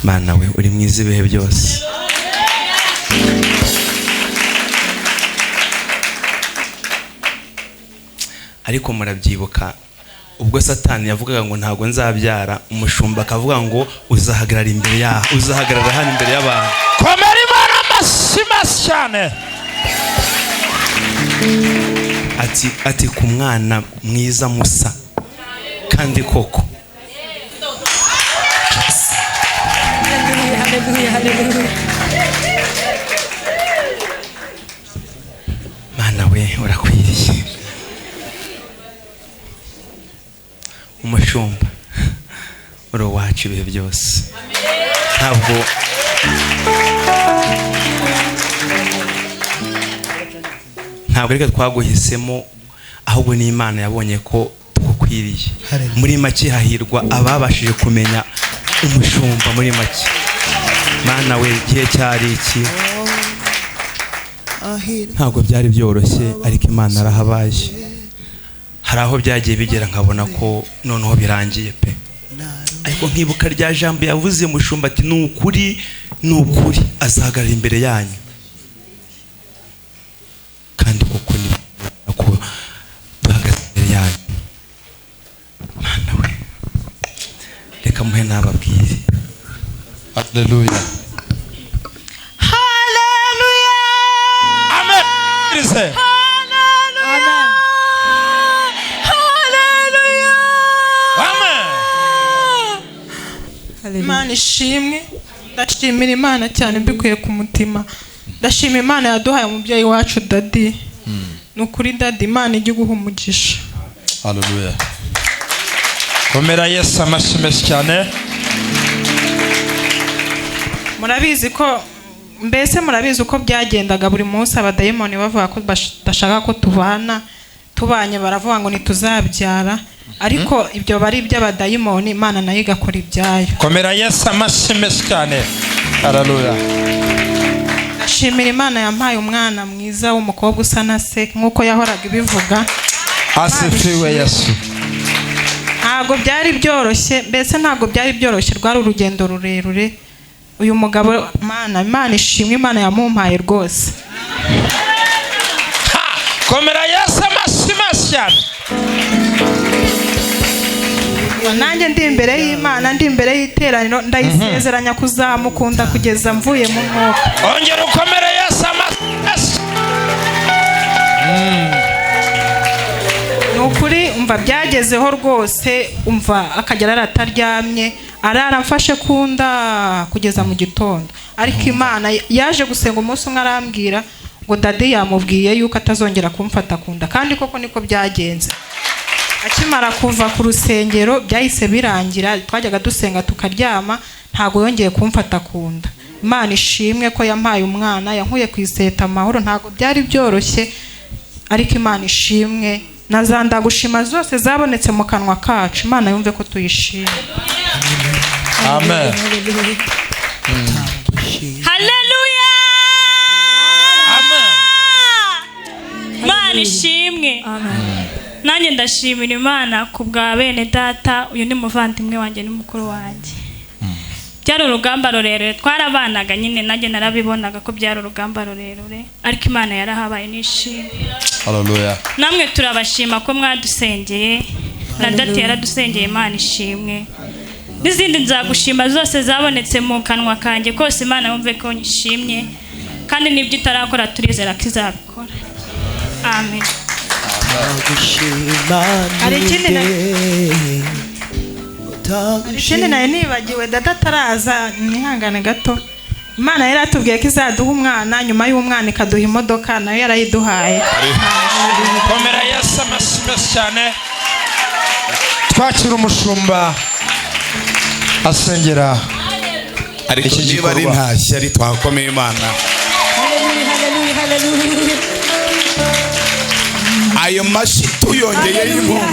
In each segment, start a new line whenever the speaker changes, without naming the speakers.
Mana we uri mwiza ibihe byose. Ariko murabyibuka ubwo Satani yavugaga ngo ntabwo nzabyara, umushumba akavuga ngo uzahagarara imbere yaho, uzahagarara hano imbere y'abantu.
Komera Imana amashyi cyane.
Ati ku mwana mwiza musa kandi koko. Mana we urakwiriye. Umushumba uri wacu ibihe byose. Ntabwo reka twaguhisemo, ahubwo ni Imana yabonye ko tugukwiriye. Muri make hahirwa ababashije kumenya umushumba muri make. Mana we igihe cyari iki ntabwo byari byoroshye, ariko Imana arahabaye. Hari aho byagiye bigera nkabona ko noneho birangiye pe, ariko nkibuka rya jambo yavuze mushumba ati ni ukuri azahagarara imbere yanyu, kandi koko ni ko duhagaze imbere yanyu. Mana we reka muhe nababwire.
Haleluya.
Haleluya.
Amen.
Amen. Haleluya.
Amen.
Imana ishimwe. Ndashimira Imana cyane mbikuye ku mutima. Ndashima Imana yaduhaye umubyeyi wacu Dadi. Nukuri Dadi, Imana ijye guha umugisha.
Haleluya. Komera Yesu amashyi cyane.
Murabizi uko byagendaga buri munsi abadayimoni bavuga ko bashaka ko tubanye baravuga ngo ntituzabyara, ariko ibyo bari iby'abadayimoni, Imana nayo igakora ibyayo.
Komera Yesu amashyi cyane. Haleluya.
Ndashimira Imana yampaye umwana mwiza w'umukobwa usa na se nk'uko yahoraga ibivuga.
Asifiwe Yesu.
Ntabwo byari byoroshye, rwari urugendo rurerure. Uyu mugabo Imana ishimwe, Imana yamumpaye rwose.
Komera Yesu amashyi cyane.
Nanjye ndi imbere y'Imana, ndi imbere y'iteraniro, ndayisezeranya kuzamukunda kugeza mvuye mu mwuka.
Ongera ukomera Yesu amashyi.
Nukuri umva byagezeho rwose, umva akagera arataryamye, arara mfashe kunda kugeza mu gitondo. Ariko Imana yaje gusenga umunsi umwe arambwira ngo Dadi yamubwiye yuko atazongera kumfata kunda, kandi koko niko byagenze. Akimara kuva ku rusengero byahise birangira, twajyaga dusenga tukaryama, ntago yongeye kumfata kunda. Imana ishimwe ko yampaye umwana, yankuye ku iseta amahoro. Ntago byari byoroshye, ariko Imana ishimwe. Nazanda gushima zose zabonetse mu kanwa kacu, Imana yumve ko tuyishima.
Amen.
Haleluya.
Amen.
Imana ishimwe. Nanjye ndashimira Imana ku bwa bene data. Uyu ni muvandimwe wanjye n'umukuru wanjye. Byari urugamba rurerure, twarabanaga nyine, nanjye narabibonaga ko byari urugamba rurerure, ariko Imana yarahabaye nishimye.
Haleluya.
Namwe turabashima ko mwadusengeye, na Dati yaradusengeye. Imana ishimwe. N'izindi nzagushima zose zabonetse mu kanwa kanjye kose, Imana yumve ko nyishimye, kandi n'ibyo itarakora turizera ko izabikora. Amen.
Hari ikindi nayo nibagiwe, Dada ataraza, nihangane gato. Imana yari atubwiye ko izaduha umwana, nyuma y'umwana ikaduha imodoka, nayo yarayiduhaye.
Komera Yesu amashyi cyane. Twakira umushumba asengera.
Ariko niba ari ntashya ari twakomeye Imana. Ayo mashyi tuyongeye y'impundu.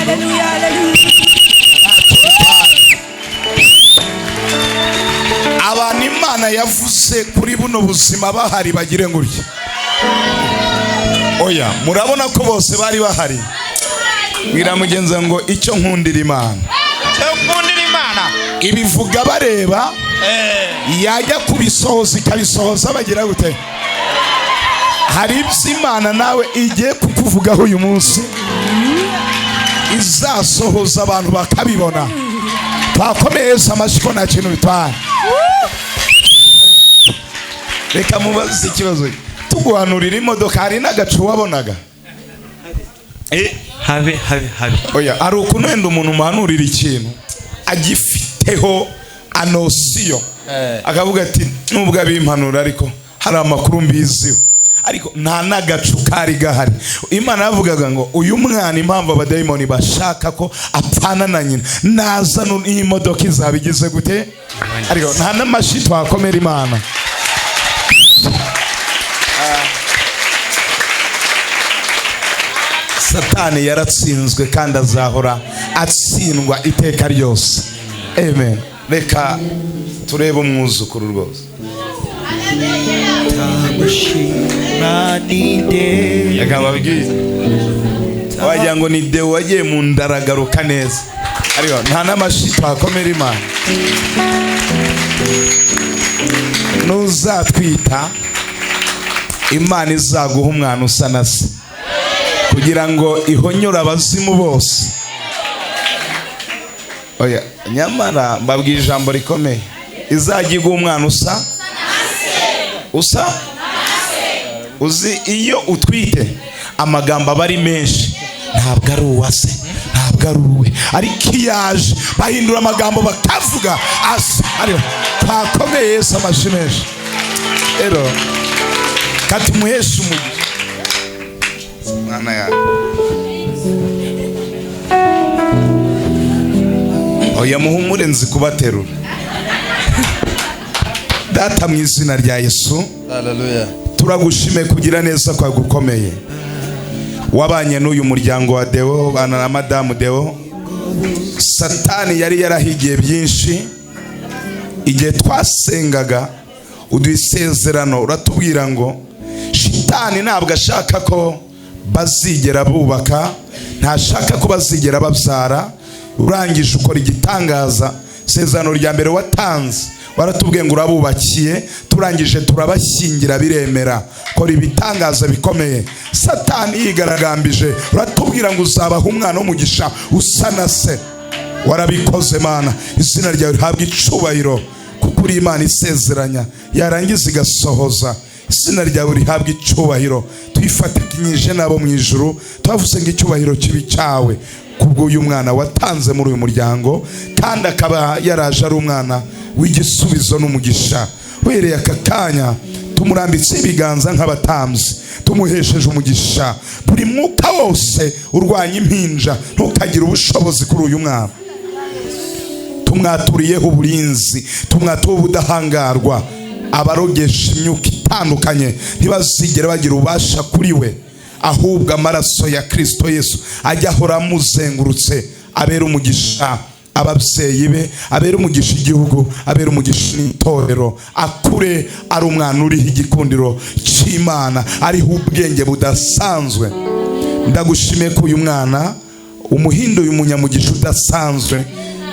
Abantu Imana yavuze kuri buno buzima bahari bagire ngurye. Oya, murabona ko bose bari bahari. Biramugenza ngo icyo nkundira Imana.
Nkundira Imana.
Ibivuga bareba, yajya kubisohoza ikabisohoza bagira gute? Hari iby'Imana nawe igiye kukuvugaho uyu munsi izasohoza abantu bakabibona. Twakomeza amashiko nta kintu bitwaye. Reka mubaze ikibazo. Tuguhanurira imodoka hari n'agacu wabonaga?
habe.
Oya, hari ukuntu wenda umuntu umuhanurira ikintu agifiteho anosiyo akavuga ati nubwo abimpanura ariko hari amakuru mbiziho, ariko nta n'agacu kari gahari. Imana yavugaga ngo uyu mwana impamvu abadayimoni bashaka ko apfana na nyina naza iyi modoka izabigize gute, ariko nta n'amashi twakomera Imana. Satani yaratsinzwe kandi azahora atsindwa iteka ryose. Amen. Reka turebe umwuzukuru rwose. Yakababwiye wagira ngo ni Deo wagiye mu ndaragaruka neza, ariko nta n'amashi twakomera Imana. Nuzatwita Imana izaguha umwana usa na se kugira ngo ihonyore abazimu bose. Oya, nyamara mbabwira ijambo rikomeye, izajya iguha umwana usa uzi iyo utwite amagambo aba ari menshi, ntabwo ari uwase, ntabwo ari uwe, ariko iyaje bahindura amagambo bakavuga asa. Ariko twakomeye Yesu amashi menshi. Rero kati muhesha umugisha mwana yawe. Oya, muhumure nzi kubaterura. Data mu izina rya Yesu,
Haleluya.
Turagushime kugira neza kwa gukomeye. Wabanye n'uyu muryango wa Deo, bana na Madamu Deo. Satani yari yarahigiye byinshi. Igihe twasengaga udusezerano uratubwira ngo shitani ntabwo ashaka ko bazigera bubaka, ntashaka ko bazigera babyara. Urangije ukora igitangaza. Sezerano rya mbere watanze waratubwiye ngo urabubakiye, turangije turabashyingira biremera. Kora ibitangaza bikomeye. Satani yigaragambije uratubwira ngo uzabaha umwana w'umugisha usa na se. Warabikoze Mana, izina ryawe rihabwa icubahiro kuko uri Imana isezeranya yarangiza igasohoza. Izina ryawe rihabwa icubahiro. Twifatikanyije nabo mu ijuru twavuze ngo icyubahiro kibi cyawe kubwo uyu mwana watanze muri uyu muryango, kandi akaba yaraje ari umwana w'igisubizo n'umugisha. Wereye aka kanya tumurambitse ibiganza nk'abatambyi, tumuhesheje umugisha. Buri mwuka wose urwanya impinja ntukagire ubushobozi kuri uyu mwana. Tumwaturiyeho uburinzi, tumwatuye ubudahangarwa. Abarogesha imyuka itandukanye ntibazigere bagira ububasha kuri we, ahubwo amaraso ya Kristo Yesu ajya ahora amuzengurutse. Abera umugisha ababyeyi be, abera umugisha igihugu, abera umugisha n'itorero. Akure ari umwana uriho igikundiro cy'Imana, ariho ubwenge budasanzwe. Ndagushimiye ko uyu mwana umuhinduye umunyamugisha udasanzwe,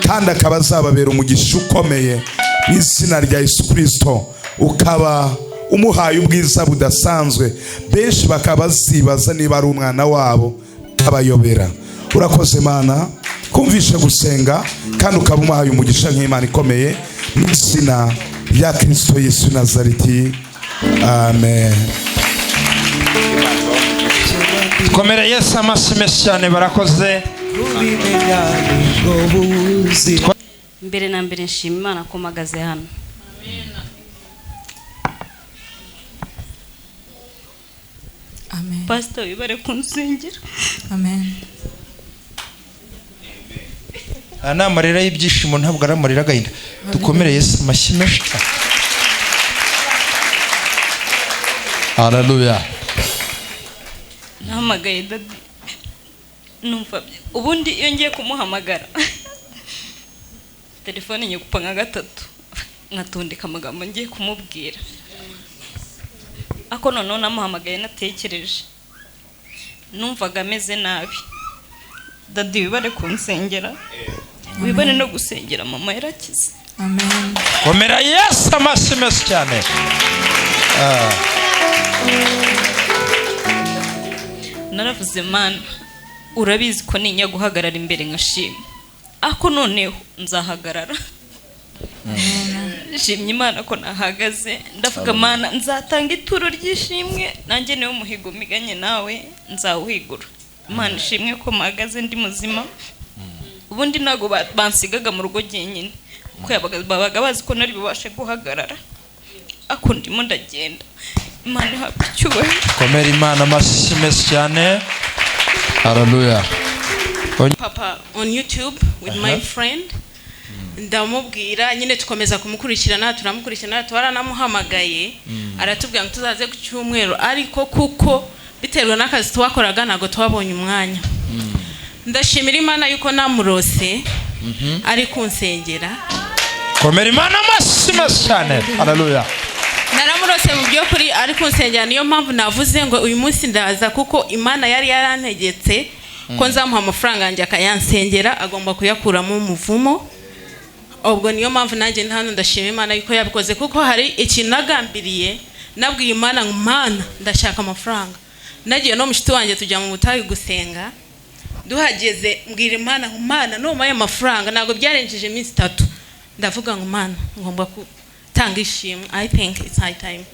kandi akaba azababera umugisha ukomeye mu izina rya Yesu Kristo. Ukaba umuhaye ubwiza budasanzwe, benshi bakaba bazibaza niba ari umwana wabo, kabayobera. Urakoze Mana kumvishe gusenga, kandi ukaba umuhaye umugisha nk'Imana ikomeye mu izina rya Kristo Yesu Nazareti. Amen.
Komera Yesu amashyi menshi cyane. Barakoze.
Mbere na mbere nshima Imana ko mpagaze hano.
Amen.
Pastor wibare kunsengera.
Amen.
Ana amarira y'ibyishimo ntabwo ari amarira agahinda. Dukomere Yesu amashyi menshi cyane. Haleluya.
Nahamagaye dadi, numva ubundi iyo ngiye kumuhamagara telefone nyikupa nka gatatu nkatondeka amagambo ngiye kumubwira. Ako noneho namuhamagaye natekereje, numvaga ameze nabi. Dadi wibare kunsengera, wibare no gusengera mama yarakize.
amen.
komera Yesu amashyi menshi cyane.
Naravuze Mana, urabizi ko ninya guhagarara imbere nkashima, ako noneho nzahagarara. Nshimye Imana ko nahagaze, ndavuga Mana nzatanga ituro ry'ishimwe, nanjye niwe muhigo miganye nawe nzawuhigura. Imana ishimwe ko mpagaze ndi muzima, ubundi ntago bansigaga mu rugo jyenyine, ko babaga bazi ko nari bubashe guhagarara, ako ndimo ndagenda. Imana ihabwe icyubahiro.
komera Imana amashyi menshi cyane. Hallelujah.
Papa on YouTube with my friend, ndamubwira nyine tukomeza kumukurikirana, turamukurikirana, twaranamuhamagaye, aratubwira ngo tuzaze ku cyumweru, ariko kuko biterwa n'akazi twakoraga ntago twabonye umwanya. Ndashimira Imana yuko namurose ari kunsengera.
komera Imana amashyi menshi cyane. Hallelujah.
Naramurose mu byo kuri ari kunsengera, niyo mpamvu navuze ngo uyu munsi ndaza, kuko Imana yari yarantegetse ko nzamuha amafaranga yanjye akayansengera, agomba kuyakuramo umuvumo. Ubwo niyo mpamvu nanjye hano ndashima Imana yuko yabikoze, kuko hari ikintu nagambiriye, nabwiye Imana ngo Mana ndashaka amafaranga. Nagiye no mushiti wanjye tujya mu butayu gusenga, duhageze mbwira Imana ngo Mana numaye amafaranga, ntago byarengeje iminsi 3, ndavuga ngo Mana ngomba gutanga ishimwe. I think it's high time.